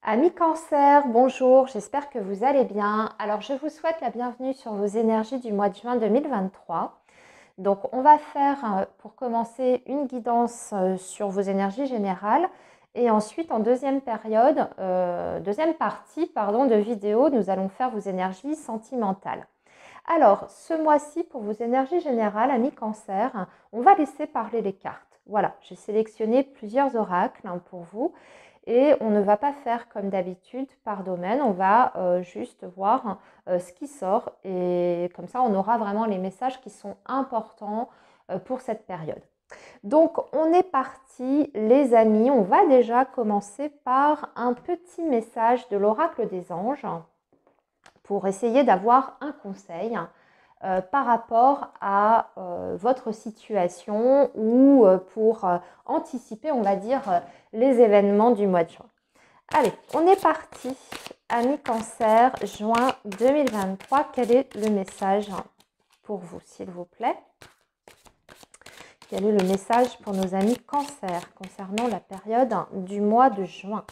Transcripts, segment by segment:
Amis Cancer, bonjour, j'espère que vous allez bien. Alors, je vous souhaite la bienvenue sur vos énergies du mois de juin 2023. Donc, on va faire pour commencer une guidance sur vos énergies générales et ensuite en deuxième période, deuxième partie de vidéo, nous allons faire vos énergies sentimentales. Alors, ce mois-ci, pour vos énergies générales, amis Cancer, on va laisser parler les cartes. Voilà, j'ai sélectionné plusieurs oracles pour vous. Et on ne va pas faire comme d'habitude par domaine, on va juste voir ce qui sort et comme ça on aura vraiment les messages qui sont importants pour cette période. Donc on est parti les amis, on va déjà commencer par un petit message de l'oracle des anges pour essayer d'avoir un conseil par rapport à votre situation ou pour anticiper, on va dire, les événements du mois de juin. Allez, on est parti. Amis Cancer, juin 2023, quel est le message pour vous, s'il vous plaît? Quel est le message pour nos amis Cancer concernant la période du mois de juin?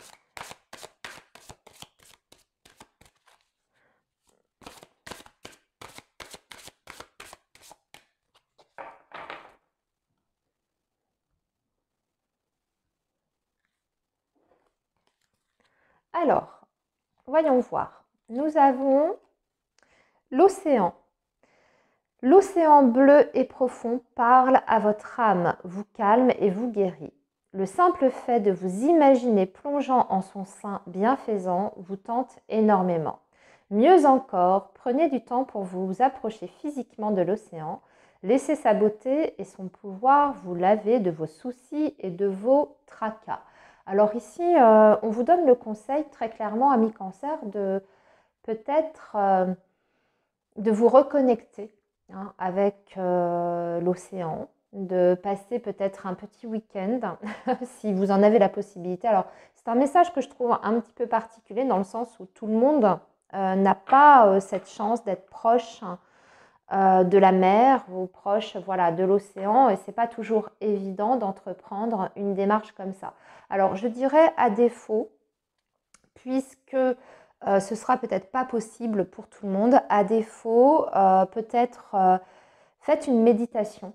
Alors, voyons voir. Nous avons l'océan. L'océan bleu et profond parle à votre âme, vous calme et vous guérit. Le simple fait de vous imaginer plongeant en son sein bienfaisant vous tente énormément. Mieux encore, prenez du temps pour vous approcher physiquement de l'océan. Laissez sa beauté et son pouvoir vous laver de vos soucis et de vos tracas. Alors ici, on vous donne le conseil très clairement, amis Cancer, de peut-être de vous reconnecter avec l'océan, de passer peut-être un petit week-end si vous en avez la possibilité. Alors, c'est un message que je trouve un petit peu particulier dans le sens où tout le monde n'a pas cette chance d'être proche de la mer ou proche de l'océan et c'est pas toujours évident d'entreprendre une démarche comme ça. Alors, je dirais à défaut, puisque ce sera peut-être pas possible pour tout le monde. À défaut, peut-être faites une méditation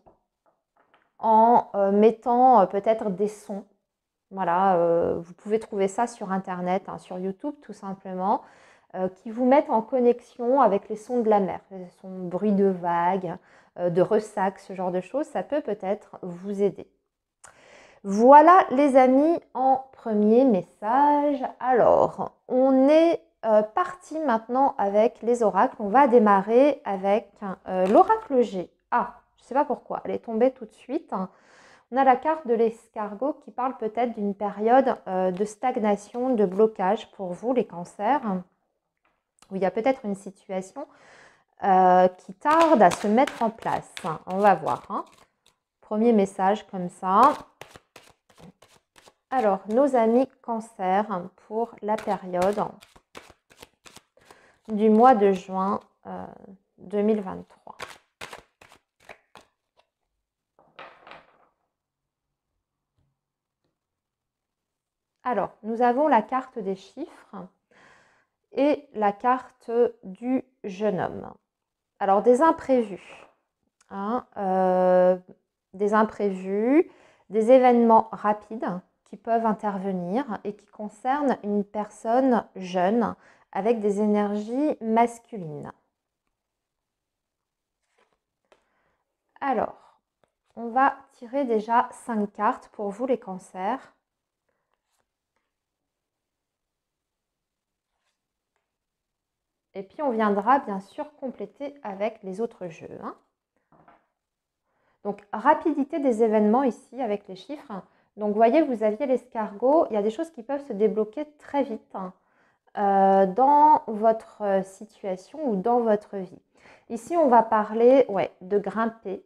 en mettant peut-être des sons. Voilà, vous pouvez trouver ça sur Internet, sur YouTube tout simplement, qui vous mettent en connexion avec les sons de la mer, les sons de bruit de vagues, de ressacs, ce genre de choses. Ça peut peut-être vous aider. Voilà les amis en premier message. Alors, on est parti maintenant avec les oracles. On va démarrer avec l'oracle G. Ah, je ne sais pas pourquoi, elle est tombée tout de suite. On a la carte de l'escargot qui parle peut-être d'une période de stagnation, de blocage pour vous les cancers, où il y a peut-être une situation qui tarde à se mettre en place. On va voir. Premier message comme ça. Alors, nos amis Cancer pour la période du mois de juin 2023. Alors, nous avons la carte des chiffres et la carte du jeune homme. Alors, des imprévus. Des imprévus, des événements rapides qui peuvent intervenir et qui concernent une personne jeune avec des énergies masculines. Alors, on va tirer déjà 5 cartes pour vous les cancers. Et puis on viendra bien sûr compléter avec les autres jeux. Donc, rapidité des événements ici avec les chiffres. Donc, vous voyez, vous aviez l'escargot. Il y a des choses qui peuvent se débloquer très vite dans votre situation ou dans votre vie. Ici, on va parler de grimper,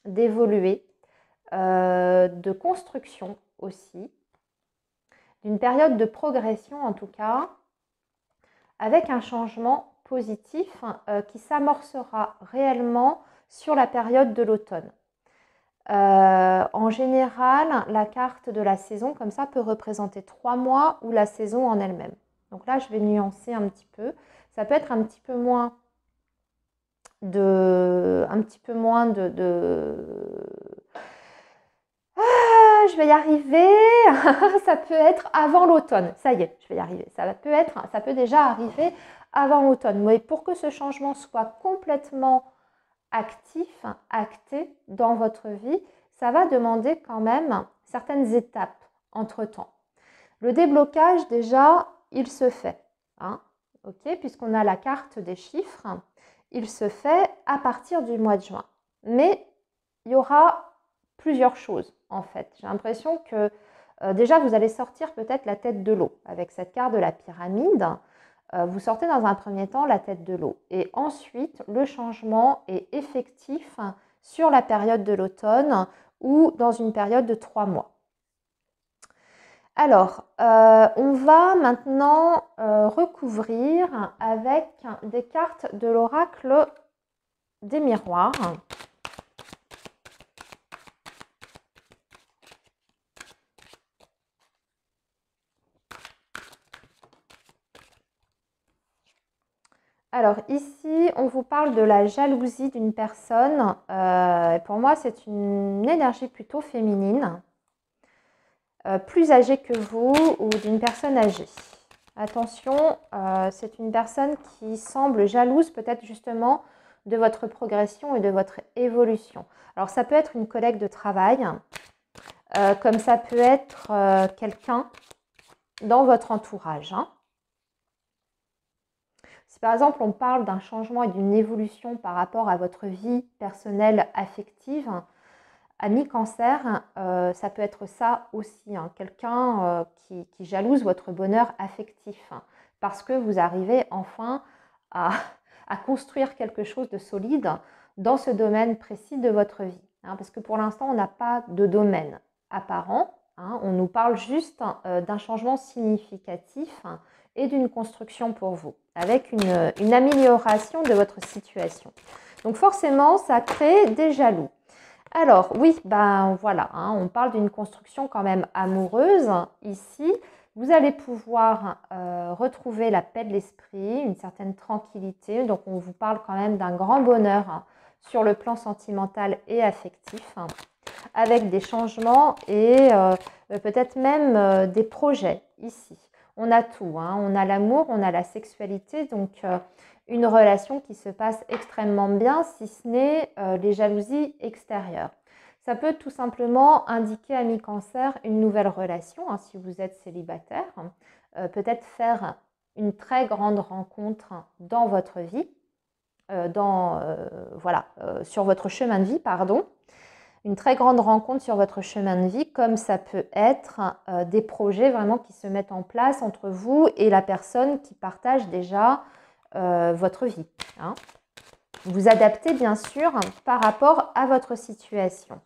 d'évoluer, de construction aussi, d'une période de progression en tout cas, avec un changement positif qui s'amorcera réellement sur la période de l'automne. En général, la carte de la saison, comme ça, peut représenter 3 mois ou la saison en elle-même. Donc là, je vais nuancer un petit peu. Ça peut être un petit peu moins de... Ah, je vais y arriver. Ça peut être avant l'automne. Ça y est, je vais y arriver. Ça peut déjà arriver avant l'automne. Mais pour que ce changement soit complètement actif, acté dans votre vie, ça va demander quand même certaines étapes entre-temps. Le déblocage, déjà, il se fait. Hein, ok, puisqu'on a la carte des chiffres, il se fait à partir du mois de juin. Mais il y aura plusieurs choses, en fait. J'ai l'impression que déjà, vous allez sortir peut-être la tête de l'eau avec cette carte de la pyramide. Vous sortez dans un premier temps la tête de l'eau. Et ensuite, le changement est effectif sur la période de l'automne ou dans une période de 3 mois. Alors, on va maintenant recouvrir avec des cartes de l'oracle des miroirs. Alors ici, on vous parle de la jalousie d'une personne. Pour moi, c'est une énergie plutôt féminine, plus âgée que vous ou d'une personne âgée. Attention, c'est une personne qui semble jalouse peut-être justement de votre progression et de votre évolution. Alors ça peut être une collègue de travail, comme ça peut être quelqu'un dans votre entourage. Hein. Si par exemple on parle d'un changement et d'une évolution par rapport à votre vie personnelle affective, ami cancer, ça peut être ça aussi, hein, quelqu'un qui jalouse votre bonheur affectif, hein, parce que vous arrivez enfin à construire quelque chose de solide dans ce domaine précis de votre vie. Hein, parce que pour l'instant, on n'a pas de domaine apparent, hein, on nous parle juste d'un changement significatif et d'une construction pour vous, avec une amélioration de votre situation. Donc forcément, ça crée des jaloux. Alors oui, ben voilà, hein, on parle d'une construction quand même amoureuse ici. Vous allez pouvoir retrouver la paix de l'esprit, une certaine tranquillité. Donc on vous parle quand même d'un grand bonheur hein, sur le plan sentimental et affectif, hein, avec des changements et peut-être même des projets ici. On a tout, hein, on a l'amour, on a la sexualité, donc une relation qui se passe extrêmement bien, si ce n'est les jalousies extérieures. Ça peut tout simplement indiquer à mi-cancer une nouvelle relation, hein, si vous êtes célibataire, peut-être faire une très grande rencontre dans votre vie, sur votre chemin de vie, pardon. Une très grande rencontre sur votre chemin de vie, comme ça peut être des projets vraiment qui se mettent en place entre vous et la personne qui partage déjà votre vie. Hein. Vous adaptez bien sûr par rapport à votre situation.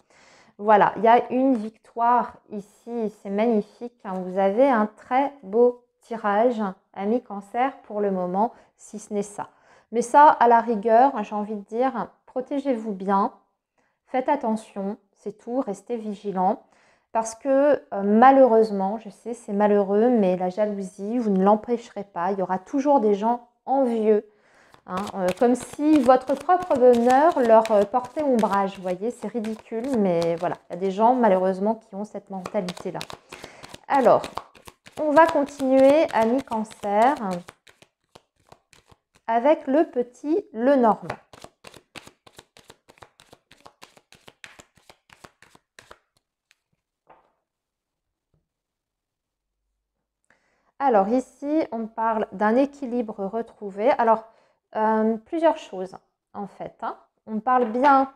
Voilà, il y a une victoire ici, c'est magnifique. Hein. Vous avez un très beau tirage, ami cancer pour le moment, si ce n'est ça. Mais ça, à la rigueur, j'ai envie de dire, protégez-vous bien. Faites attention, c'est tout, restez vigilants. Parce que malheureusement, je sais, c'est malheureux, mais la jalousie, vous ne l'empêcherez pas. Il y aura toujours des gens envieux, hein, comme si votre propre bonheur leur portait ombrage. Vous voyez, c'est ridicule, mais voilà, il y a des gens malheureusement qui ont cette mentalité-là. Alors, on va continuer, ami cancer, avec le petit Lenormand. Alors ici, on parle d'un équilibre retrouvé. Alors, plusieurs choses en fait. Hein. On parle bien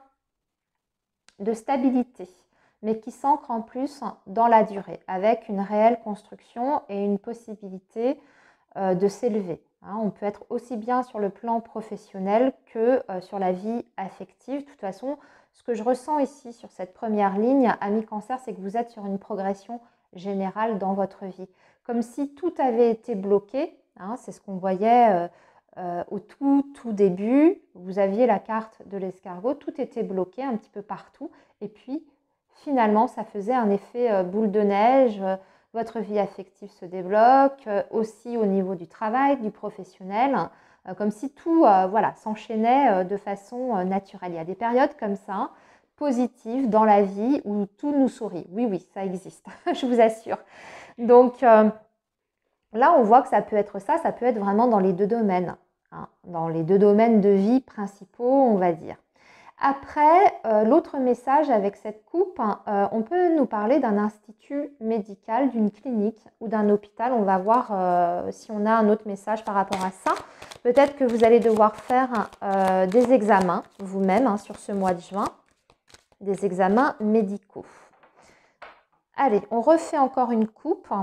de stabilité, mais qui s'ancre en plus dans la durée, avec une réelle construction et une possibilité de s'élever. Hein. On peut être aussi bien sur le plan professionnel que sur la vie affective. De toute façon, ce que je ressens ici sur cette première ligne, ami cancer, c'est que vous êtes sur une progression générale dans votre vie. Comme si tout avait été bloqué, hein, c'est ce qu'on voyait au tout début. Vous aviez la carte de l'escargot, tout était bloqué un petit peu partout. Et puis, finalement, ça faisait un effet boule de neige. votre vie affective se débloque, aussi au niveau du travail, du professionnel, comme si tout voilà, s'enchaînait de façon naturelle. Il y a des périodes comme ça, positives dans la vie où tout nous sourit. Oui, oui, ça existe, je vous assure. Donc là, on voit que ça peut être ça peut être vraiment dans les deux domaines, hein, dans les deux domaines de vie principaux, on va dire. Après, l'autre message avec cette coupe, on peut nous parler d'un institut médical, d'une clinique ou d'un hôpital. On va voir si on a un autre message par rapport à ça. Peut-être que vous allez devoir faire des examens vous-même hein, sur ce mois de juin, des examens médicaux. Allez, on refait encore une coupe.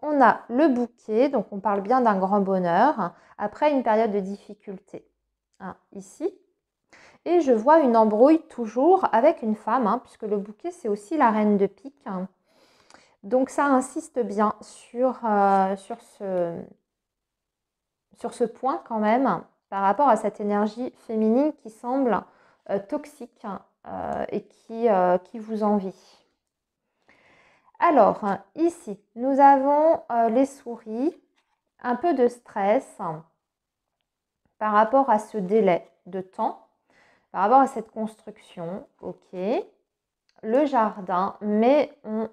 On a le bouquet, donc on parle bien d'un grand bonheur, après une période de difficulté. Hein, ici. Et je vois une embrouille toujours avec une femme, hein, puisque le bouquet, c'est aussi la reine de pique. Donc, ça insiste bien sur ce point quand même, par rapport à cette énergie féminine qui semble toxique et qui vous envie. Alors, ici, nous avons les souris, un peu de stress par rapport à ce délai de temps. Par rapport à cette construction, ok, le jardin, mais on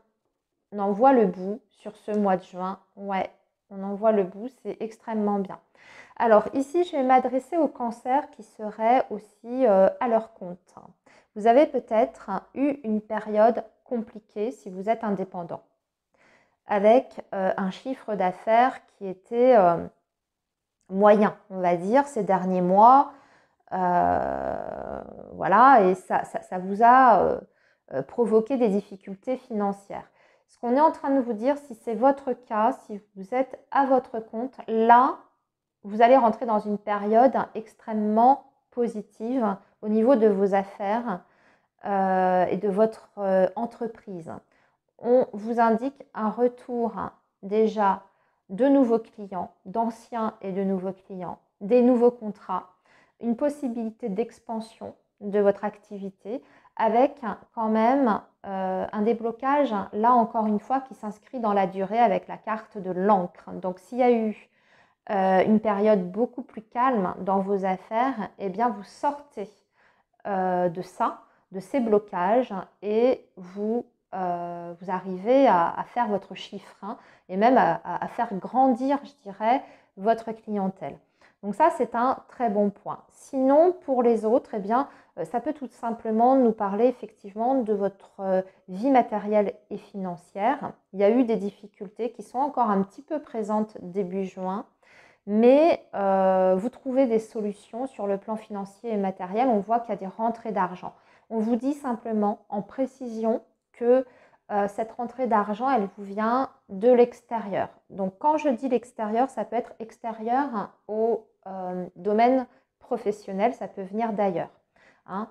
en voit le bout sur ce mois de juin. Ouais, on en voit le bout, c'est extrêmement bien. Alors ici, je vais m'adresser aux cancers qui seraient aussi à leur compte. Vous avez peut-être eu une période compliquée si vous êtes indépendant, avec un chiffre d'affaires qui était moyen, on va dire, ces derniers mois. Voilà, et ça vous a provoqué des difficultés financières. Ce qu'on est en train de vous dire, si c'est votre cas, si vous êtes à votre compte, là, vous allez rentrer dans une période extrêmement positive au niveau de vos affaires et de votre entreprise. On vous indique un retour déjà de nouveaux clients, d'anciens et de nouveaux clients, des nouveaux contrats, une possibilité d'expansion de votre activité avec quand même un déblocage, là encore une fois, qui s'inscrit dans la durée avec la carte de l'encre. Donc s'il y a eu une période beaucoup plus calme dans vos affaires, eh bien vous sortez de ça, de ces blocages et vous arrivez à faire votre chiffre hein, et même à faire grandir, je dirais, votre clientèle. Donc ça, c'est un très bon point. Sinon, pour les autres, eh bien, ça peut tout simplement nous parler effectivement de votre vie matérielle et financière. Il y a eu des difficultés qui sont encore un petit peu présentes début juin, mais vous trouvez des solutions sur le plan financier et matériel. On voit qu'il y a des rentrées d'argent. On vous dit simplement en précision que cette rentrée d'argent, elle vous vient de l'extérieur. Donc quand je dis l'extérieur, ça peut être extérieur au domaine professionnel, ça peut venir d'ailleurs. Hein.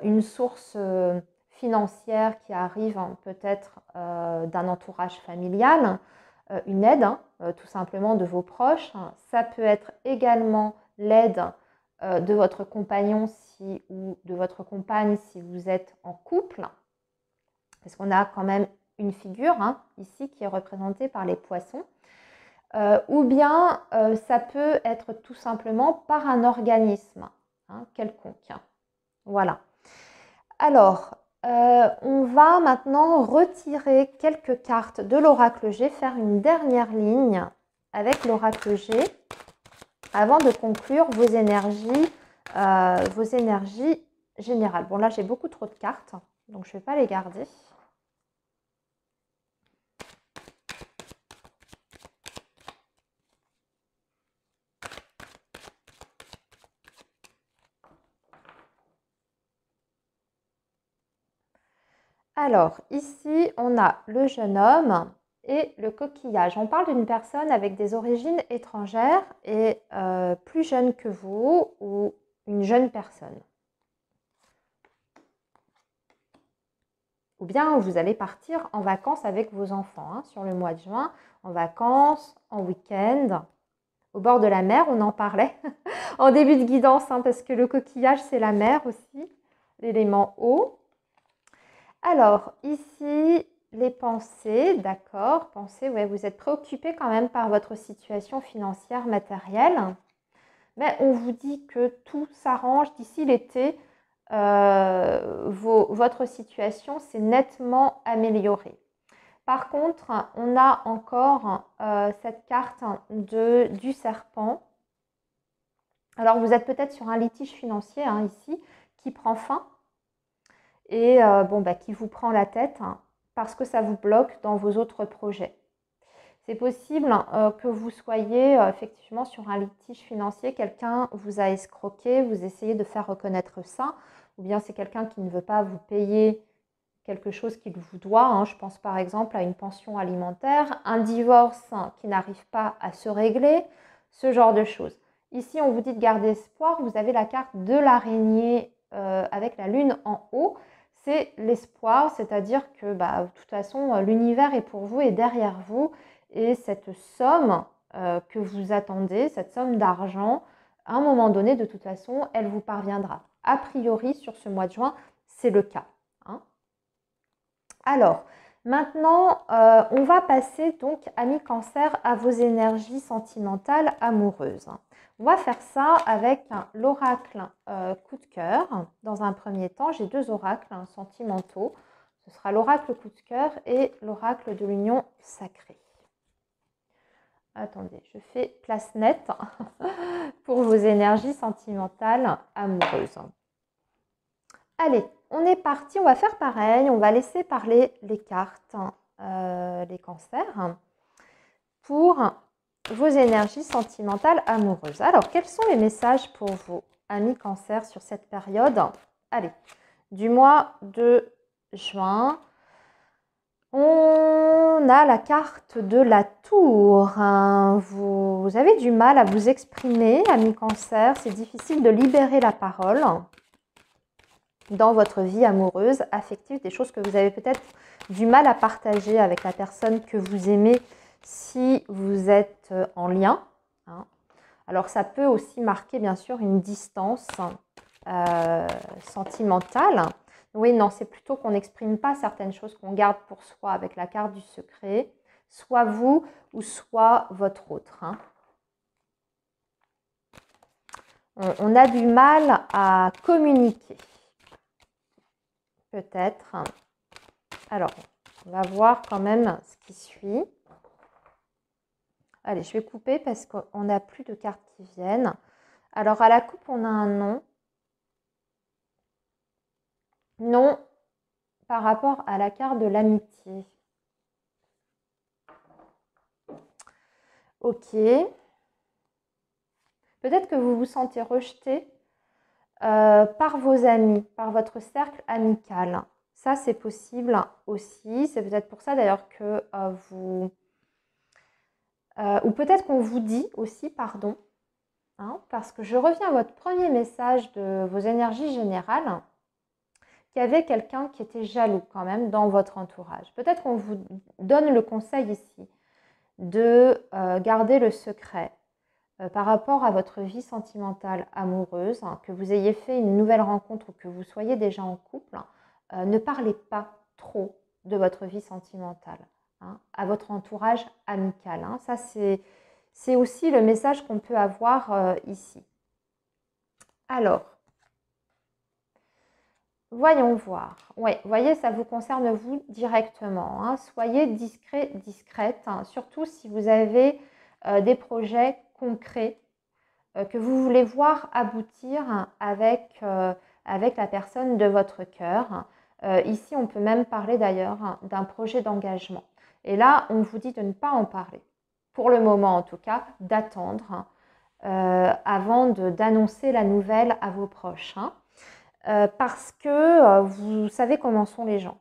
Une source financière qui arrive hein, peut-être d'un entourage familial, une aide, hein, tout simplement de vos proches. Ça peut être également l'aide de votre compagnon ou de votre compagne si vous êtes en couple. Parce qu'on a quand même une figure hein, ici qui est représentée par les poissons. Ou bien ça peut être tout simplement par un organisme hein, quelconque. Voilà. Alors, on va maintenant retirer quelques cartes de l'oracle G, faire une dernière ligne avec l'oracle G avant de conclure vos énergies générales. Bon, là, j'ai beaucoup trop de cartes, donc je ne vais pas les garder. Alors, ici, on a le jeune homme et le coquillage. On parle d'une personne avec des origines étrangères et plus jeune que vous ou une jeune personne. Ou bien vous allez partir en vacances avec vos enfants hein, sur le mois de juin, en vacances, en week-end, au bord de la mer, on en parlait en début de guidance hein, parce que le coquillage, c'est la mer aussi, l'élément eau. Alors, ici, les pensées, d'accord, pensées, ouais, vous êtes préoccupé quand même par votre situation financière, matérielle. Mais on vous dit que tout s'arrange d'ici l'été. Votre situation s'est nettement améliorée. Par contre, on a encore cette carte du serpent. Alors, vous êtes peut-être sur un litige financier ici qui prend fin et qui vous prend la tête parce que ça vous bloque dans vos autres projets. C'est possible que vous soyez effectivement sur un litige financier, quelqu'un vous a escroqué, vous essayez de faire reconnaître ça, ou bien c'est quelqu'un qui ne veut pas vous payer quelque chose qu'il vous doit. Je pense par exemple à une pension alimentaire, un divorce qui n'arrive pas à se régler, ce genre de choses. Ici, on vous dit de garder espoir. Vous avez la carte de l'araignée avec la lune en haut. C'est l'espoir, c'est-à-dire que de toute façon, l'univers est pour vous et derrière vous. Et cette somme que vous attendez, cette somme d'argent, à un moment donné, de toute façon, elle vous parviendra. A priori, sur ce mois de juin, c'est le cas. Alors, maintenant, on va passer donc, amis Cancer, à vos énergies sentimentales amoureuses. On va faire ça avec l'oracle coup de cœur. Dans un premier temps, j'ai deux oracles sentimentaux. Ce sera l'oracle coup de cœur et l'oracle de l'union sacrée. Attendez, je fais place nette pour vos énergies sentimentales amoureuses. Allez, on est parti, on va faire pareil, on va laisser parler les cartes, les cancers, pour vos énergies sentimentales amoureuses. Alors, quels sont les messages pour vos amis cancers sur cette période? Allez, du mois de juin, on a la carte de la tour. Vous avez du mal à vous exprimer, amis cancer, c'est difficile de libérer la parole dans votre vie amoureuse, affective, des choses que vous avez peut-être du mal à partager avec la personne que vous aimez si vous êtes en lien. Alors ça peut aussi marquer bien sûr une distance sentimentale. Oui, non, c'est plutôt qu'on n'exprime pas certaines choses, qu'on garde pour soi avec la carte du secret, soit vous ou soit votre autre. On a du mal à communiquer. Peut-être. Alors, on va voir quand même ce qui suit. Allez, je vais couper parce qu'on n'a plus de cartes qui viennent. Alors, à la coupe, on a un non. Non par rapport à la carte de l'amitié. Ok. Peut-être que vous vous sentez rejeté par vos amis, par votre cercle amical. Ça, c'est possible aussi. C'est peut-être pour ça d'ailleurs que vous... ou peut-être qu'on vous dit aussi, pardon, parce que je reviens à votre premier message de vos énergies générales, qu'il y avait quelqu'un qui était jaloux quand même dans votre entourage. Peut-être qu'on vous donne le conseil ici de garder le secret par rapport à votre vie sentimentale amoureuse, que vous ayez fait une nouvelle rencontre ou que vous soyez déjà en couple, ne parlez pas trop de votre vie sentimentale à votre entourage amical. Ça, c'est aussi le message qu'on peut avoir ici. Alors, voyons voir. Oui, vous voyez, ça vous concerne vous directement. Soyez discret, discrète, surtout si vous avez des projets concrets que vous voulez voir aboutir avec la personne de votre cœur. Ici, on peut même parler d'ailleurs d'un projet d'engagement. Et là, on vous dit de ne pas en parler. Pour le moment, en tout cas, d'attendre avant d'annoncer la nouvelle à vos proches. Parce que vous savez comment sont les gens.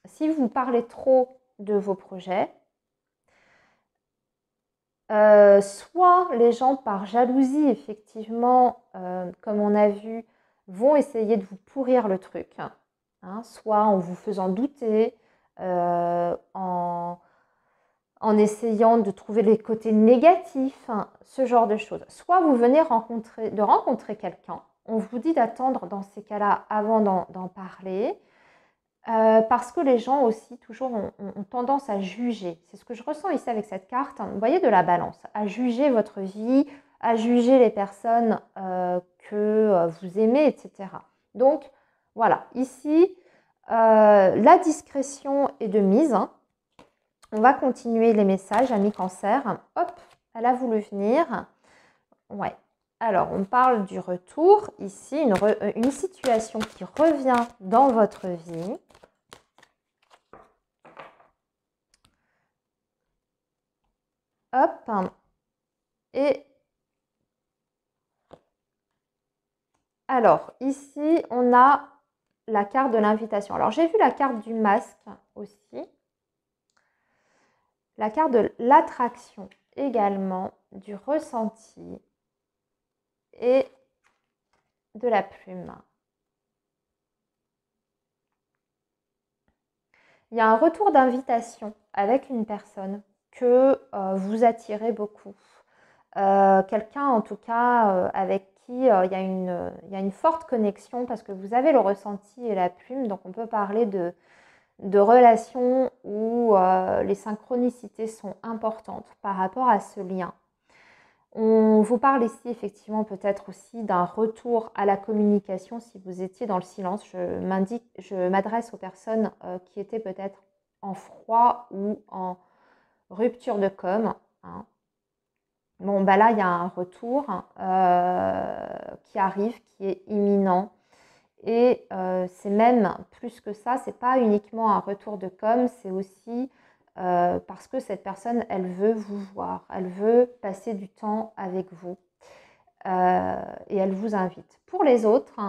Si vous parlez trop de vos projets, soit les gens par jalousie, effectivement, comme on a vu, vont essayer de vous pourrir le truc, soit en vous faisant douter, en essayant de trouver les côtés négatifs, ce genre de choses. Soit vous venez rencontrer quelqu'un, on vous dit d'attendre dans ces cas-là avant d'en parler. Parce que les gens aussi, toujours, ont tendance à juger. C'est ce que je ressens ici avec cette carte. Vous voyez, de la balance. À juger votre vie, à juger les personnes que vous aimez, etc. Donc, voilà. Ici, la discrétion est de mise. Hein. On va continuer les messages, amis cancer. Hop, elle a voulu venir. Ouais. Alors, on parle du retour. Ici, une situation qui revient dans votre vie. Hop. Et alors, ici, on a la carte de l'invitation. Alors, j'ai vu la carte du masque aussi. La carte de l'attraction également, du ressenti et de la plume. Il y a un retour d'invitation avec une personne que vous attirez beaucoup. Quelqu'un en tout cas avec qui il y a une forte connexion parce que vous avez le ressenti et la plume. Donc on peut parler de relations où les synchronicités sont importantes par rapport à ce lien. On vous parle ici effectivement peut-être aussi d'un retour à la communication si vous étiez dans le silence. Je m'adresse aux personnes qui étaient peut-être en froid ou en rupture de com. Hein. Bon, bah là, il y a un retour qui arrive, qui est imminent. Et c'est même plus que ça, c'est pas uniquement un retour de com, c'est aussi parce que cette personne, elle veut vous voir, elle veut passer du temps avec vous et elle vous invite. Pour les autres,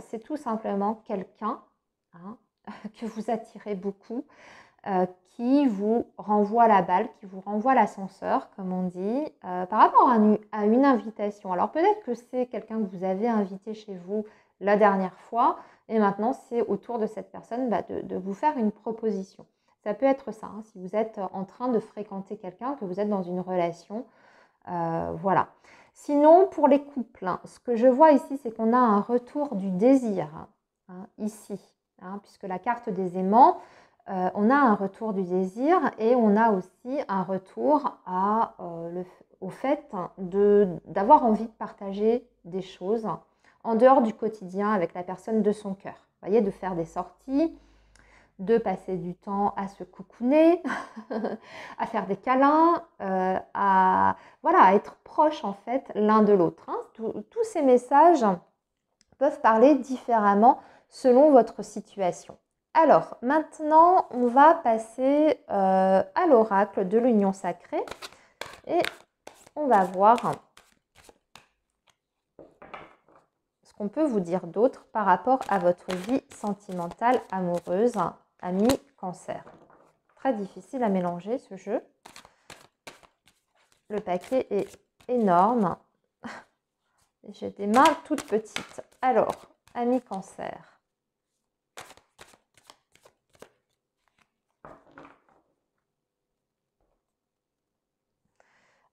c'est tout simplement quelqu'un hein, que vous attirez beaucoup, qui vous renvoie la balle, qui vous renvoie l'ascenseur, comme on dit, par rapport à une invitation. Alors peut-être que c'est quelqu'un que vous avez invité chez vous la dernière fois, et maintenant c'est au tour de cette personne de vous faire une proposition. Ça peut être ça, hein, si vous êtes en train de fréquenter quelqu'un, que vous êtes dans une relation, voilà. Sinon, pour les couples, hein, ce que je vois ici, c'est qu'on a un retour du désir, hein, ici, hein, puisque la carte des aimants, on a un retour du désir et on a aussi un retour au fait d'avoir envie de partager des choses en dehors du quotidien avec la personne de son cœur. Vous voyez, de faire des sorties, de passer du temps à se coucouner, à faire des câlins, à être proche en fait l'un de l'autre. Hein. Tous ces messages peuvent parler différemment selon votre situation. Alors, maintenant, on va passer à l'oracle de l'union sacrée et on va voir ce qu'on peut vous dire d'autre par rapport à votre vie sentimentale, amoureuse, ami cancer. Très difficile à mélanger ce jeu. Le paquet est énorme. J'ai des mains toutes petites. Alors, ami cancer.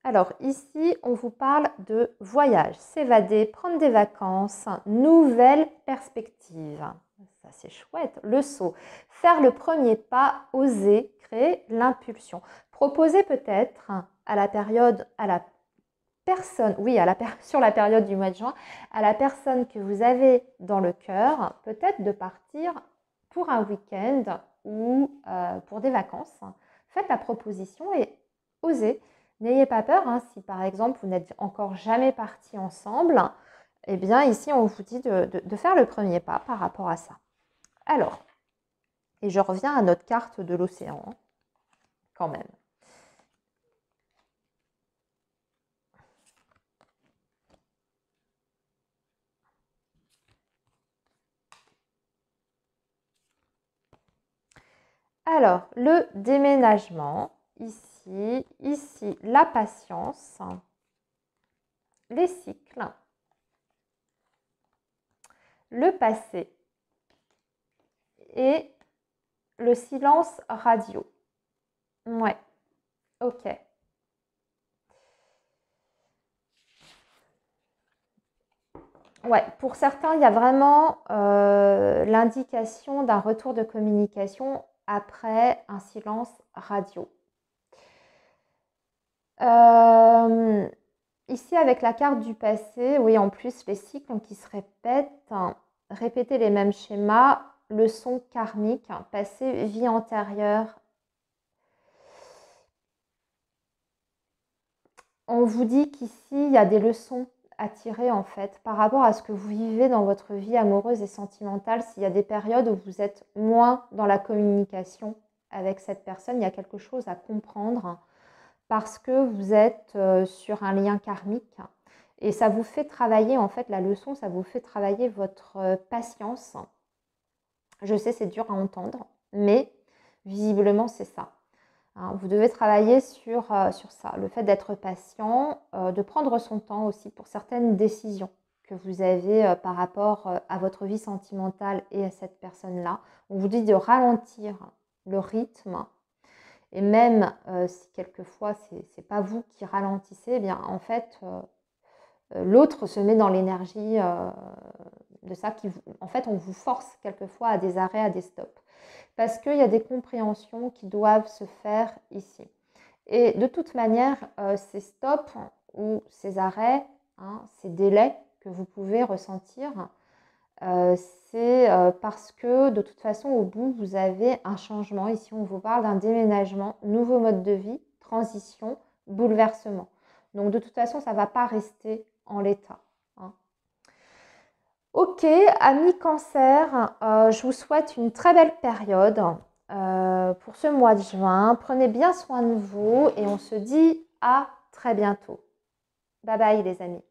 Alors ici, on vous parle de voyage, s'évader, prendre des vacances, nouvelle perspective. Ça, c'est chouette. Le saut. Faire le premier pas, oser, créer l'impulsion. Proposer peut-être à la période, à la personne, oui, sur la période du mois de juin, à la personne que vous avez dans le cœur, peut-être de partir pour un week-end ou pour des vacances. Faites la proposition et osez. N'ayez pas peur, hein, si par exemple vous n'êtes encore jamais partis ensemble, eh bien ici on vous dit de faire le premier pas par rapport à ça. Alors, et je reviens à notre carte de l'océan, quand même. Alors, le déménagement, ici la patience, les cycles, le passé et le silence radio. Ouais, ok. Ouais, pour certains, il y a vraiment l'indication d'un retour de communication après un silence radio. Ici, avec la carte du passé, oui, en plus, les cycles qui se répètent, répéter les mêmes schémas, leçons karmiques, passé, vie antérieure. On vous dit qu'ici, il y a des leçons à tirer en fait par rapport à ce que vous vivez dans votre vie amoureuse et sentimentale. S'il y a des périodes où vous êtes moins dans la communication avec cette personne, il y a quelque chose à comprendre parce que vous êtes sur un lien karmique et ça vous fait travailler en fait la leçon, ça vous fait travailler votre patience. Je sais, c'est dur à entendre, mais visiblement c'est ça. Vous devez travailler sur ça, le fait d'être patient, de prendre son temps aussi pour certaines décisions que vous avez par rapport à votre vie sentimentale et à cette personne-là. On vous dit de ralentir le rythme et même si quelquefois c'est pas vous qui ralentissez, eh bien en fait l'autre se met dans l'énergie de ça en fait on vous force quelquefois à des arrêts, à des stops. Parce qu'il y a des compréhensions qui doivent se faire ici. Et de toute manière, ces stops ou ces arrêts, ces délais que vous pouvez ressentir, c'est parce que de toute façon, au bout, vous avez un changement. Ici, on vous parle d'un déménagement, nouveau mode de vie, transition, bouleversement. Donc de toute façon, ça ne va pas rester en l'état. Ok, amis cancer, je vous souhaite une très belle période pour ce mois de juin. Prenez bien soin de vous et on se dit à très bientôt. Bye bye les amis.